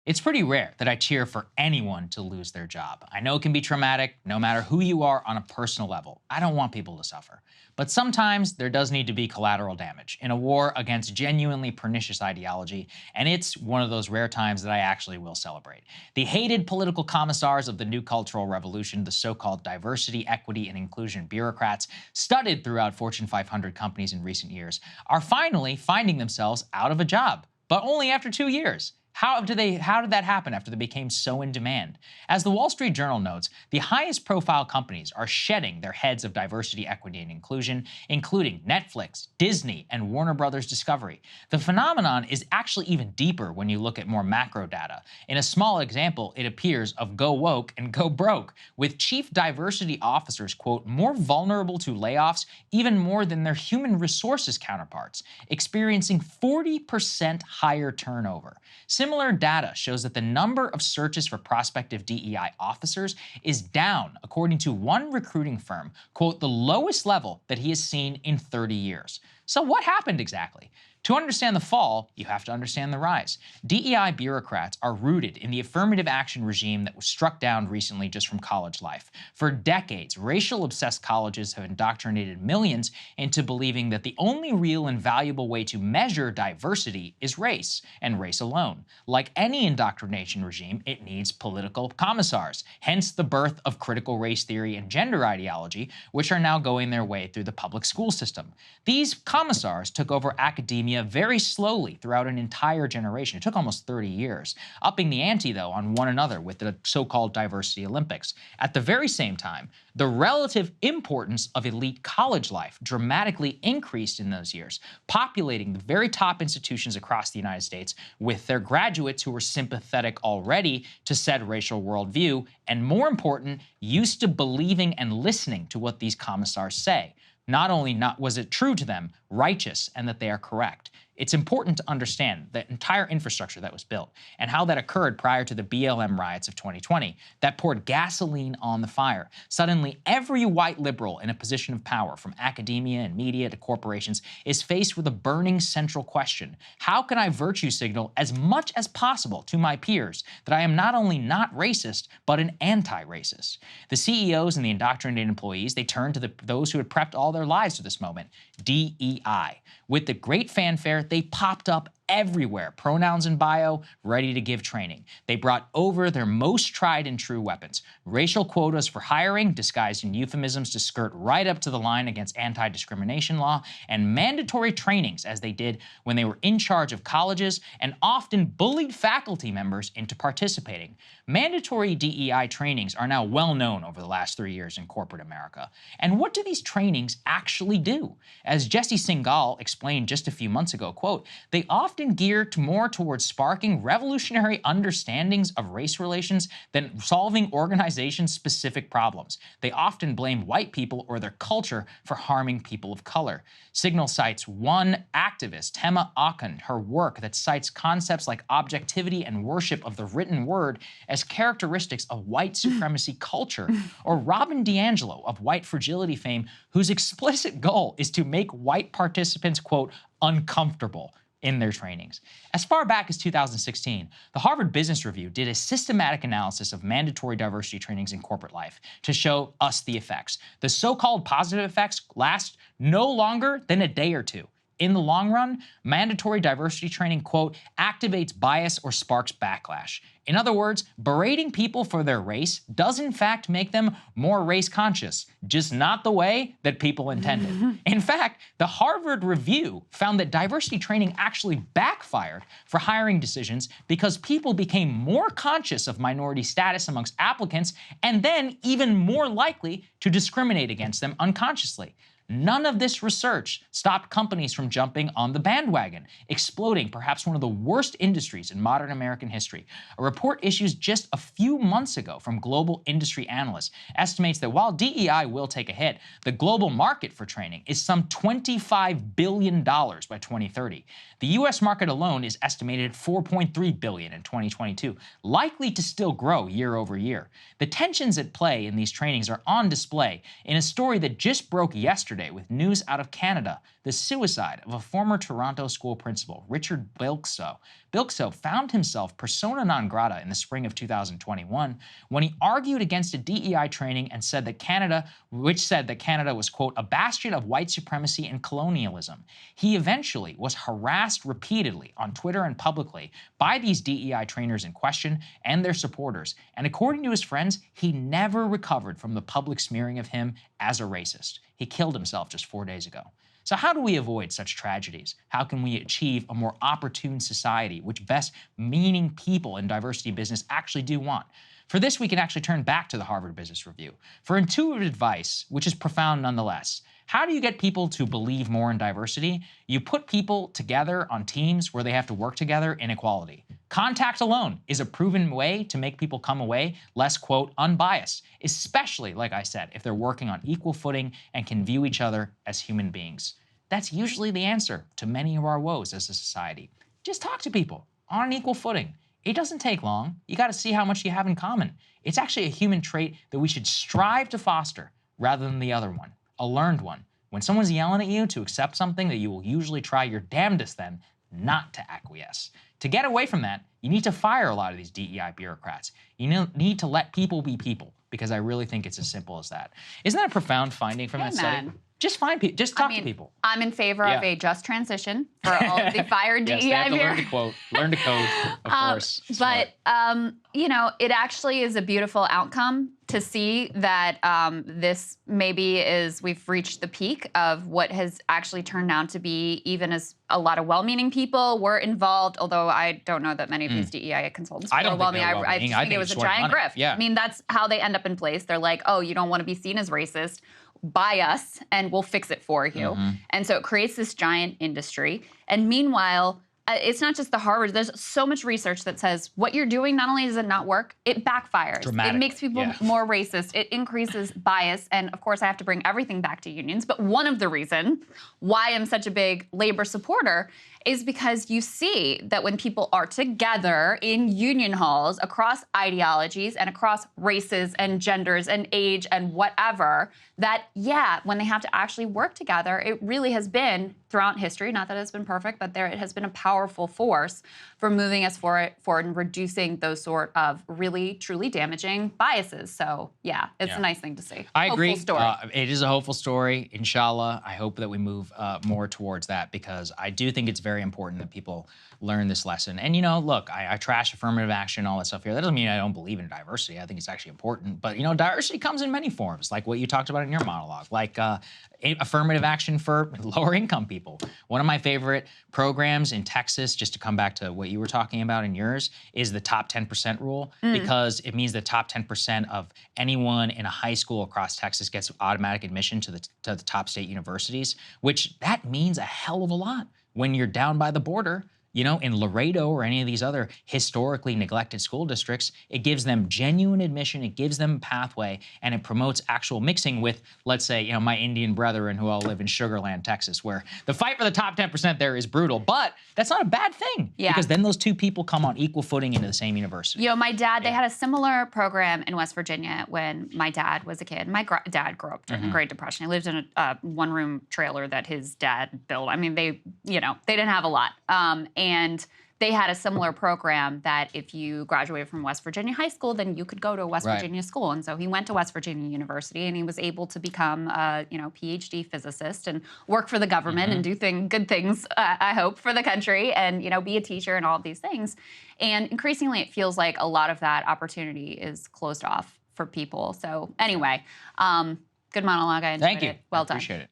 It's pretty rare that I cheer for anyone to lose their job. I know it can be traumatic, no matter who you are on a personal level. I don't want people to suffer. But sometimes there does need to be collateral damage in a war against genuinely pernicious ideology, and it's one of those rare times that I actually will celebrate. The hated political commissars of the new cultural revolution, the so-called diversity, equity, and inclusion bureaucrats studied throughout Fortune 500 companies in recent years, are finally finding themselves out of a job, but only after 2 years. How did that happen after they became so in demand? As the Wall Street Journal notes, the highest profile companies are shedding their heads of diversity, equity, and inclusion, including Netflix, Disney, and Warner Brothers Discovery. The phenomenon is actually even deeper when you look at more macro data. In a small example, it appears of go woke and go broke, with chief diversity officers, quote, more vulnerable to layoffs even more than their human resources counterparts, experiencing 40% higher turnover. Similar data shows that the number of searches for prospective DEI officers is down, according to one recruiting firm, quote, the lowest level that he has seen in 30 years. So what happened exactly? To understand the fall, you have to understand the rise. DEI bureaucrats are rooted in the affirmative action regime that was struck down recently just from college life. For decades, racial-obsessed colleges have indoctrinated millions into believing that the only real and valuable way to measure diversity is race, and race alone. Like any indoctrination regime, it needs political commissars, hence the birth of critical race theory and gender ideology, which are now going their way through the public school system. These commissars took over academia very slowly throughout an entire generation. It took almost 30 years, upping the ante, though, on one another with the so-called diversity Olympics. At the very same time, the relative importance of elite college life dramatically increased in those years, populating the very top institutions across the United States with their graduates who were sympathetic already to said racial worldview, and more important, used to believing and listening to what these commissars say. Not only was it true to them, righteous, and that they are correct. It's important to understand the entire infrastructure that was built and how that occurred prior to the BLM riots of 2020 that poured gasoline on the fire. Suddenly, every white liberal in a position of power, from academia and media to corporations, is faced with a burning central question. How can I virtue signal as much as possible to my peers that I am not only not racist, but an anti-racist? The CEOs and the indoctrinated employees, they turned to those who had prepped all their lives for this moment, DEI. With the great fanfare, they popped up everywhere, pronouns in bio, ready to give training. They brought over their most tried and true weapons, racial quotas for hiring, disguised in euphemisms to skirt right up to the line against anti-discrimination law, and mandatory trainings as they did when they were in charge of colleges and often bullied faculty members into participating. Mandatory DEI trainings are now well known over the last 3 years in corporate America. And what do these trainings actually do? As Jesse Singal explained just a few months ago, quote, they often gear more towards sparking revolutionary understandings of race relations than solving organization-specific problems. They often blame white people or their culture for harming people of color. Signal cites one activist, Tema Akon, her work that cites concepts like objectivity and worship of the written word as characteristics of white supremacy culture, or Robin DiAngelo of white fragility fame, whose explicit goal is to make white participants, quote, uncomfortable in their trainings. As far back as 2016, the Harvard Business Review did a systematic analysis of mandatory diversity trainings in corporate life to show us the effects. The so-called positive effects last no longer than a day or two. In the long run, mandatory diversity training, quote, activates bias or sparks backlash. In other words, berating people for their race does in fact make them more race conscious, just not the way that people intended. In fact, the Harvard Review found that diversity training actually backfired for hiring decisions because people became more conscious of minority status amongst applicants and then even more likely to discriminate against them unconsciously. None of this research stopped companies from jumping on the bandwagon, exploding perhaps one of the worst industries in modern American history. A report issued just a few months ago from global industry analysts estimates that while DEI will take a hit, the global market for training is some $25 billion by 2030. The US market alone is estimated at $4.3 billion in 2022, likely to still grow year over year. The tensions at play in these trainings are on display in a story that just broke yesterday with news out of Canada, the suicide of a former Toronto school principal, Richard Bilkso, Bilkso found himself persona non grata in the spring of 2021 when he argued against a DEI training and said that Canada was, quote, a bastion of white supremacy and colonialism. He eventually was harassed repeatedly on Twitter and publicly by these DEI trainers in question and their supporters, and according to his friends, he never recovered from the public smearing of him as a racist. He killed himself just 4 days ago. So how do we avoid such tragedies? How can we achieve a more opportune society, which best meaning people in diversity business actually do want? For this, we can actually turn back to the Harvard Business Review for intuitive advice, which is profound nonetheless. How do you get people to believe more in diversity? You put people together on teams where they have to work together in equality. Contact alone is a proven way to make people come away less, quote, unbiased, especially, like I said, if they're working on equal footing and can view each other as human beings. That's usually the answer to many of our woes as a society. Just talk to people on an equal footing. It doesn't take long. You got to see how much you have in common. It's actually a human trait that we should strive to foster rather than the other one, a learned one. When someone's yelling at you to accept something that you will usually try your damnedest then not to acquiesce. To get away from that, you need to fire a lot of these DEI bureaucrats. You need to let people be people, because I really think it's as simple as that. Isn't that a profound finding from that study? Just find people. Just talk to people. I'm in favor of a just transition for all of the fired DEI. Yes, they have to learn to quote, learn to code, of course. But you know, it actually is a beautiful outcome to see that this maybe we've reached the peak of what has actually turned out to be, even as a lot of well-meaning people were involved. Although I don't know that many of these DEI consultants were well-meaning. I just think it was a giant grift. Yeah. I mean, that's how they end up in place. They're like, oh, you don't want to be seen as racist. Buy us and we'll fix it for you. And so it creates this giant industry. And meanwhile, it's not just the Harvard. There's so much research that says what you're doing, not only does it not work, it backfires. It makes people more racist. It increases bias. And of course, I have to bring everything back to unions. But one of the reasons why I'm such a big labor supporter is because you see that when people are together in union halls across ideologies and across races and genders and age and whatever, that, yeah, when they have to actually work together, it really has been, throughout history, not that it's been perfect, but it has been a powerful force for moving us forward and reducing those sort of really, truly damaging biases. So, yeah, it's a nice thing to see. I agree. Hopeful story. It is a hopeful story. Inshallah, I hope that we move more towards that, because I do think it's very important that people learn this lesson. And, you know, look, I trash affirmative action, all that stuff here. That doesn't mean I don't believe in diversity. I think it's actually important. But, you know, diversity comes in many forms, like what you talked about in your monologue, like affirmative action for lower income people. One of my favorite programs in Texas, just to come back to what you were talking about in yours, is the top 10% rule, because it means the top 10% of anyone in a high school across Texas gets automatic admission to the top state universities, which that means a hell of a lot when you're down by the border. You know, in Laredo or any of these other historically neglected school districts, it gives them genuine admission, it gives them a pathway, and it promotes actual mixing with, let's say, you know, my Indian brethren who all live in Sugar Land, Texas, where the fight for the top 10% there is brutal. But that's not a bad thing, because then those two people come on equal footing into the same university. You know, my dad, they had a similar program in West Virginia when my dad was a kid. My dad grew up during the Great Depression. He lived in a one-room trailer that his dad built. I mean, they didn't have a lot. And they had a similar program that if you graduated from West Virginia High School, then you could go to a West Virginia school. And so he went to West Virginia University, and he was able to become a PhD physicist and work for the government and do good things, I hope, for the country, and be a teacher and all of these things. And increasingly, it feels like a lot of that opportunity is closed off for people. So anyway, good monologue. I enjoyed it. Thank you. Well done. Appreciate it.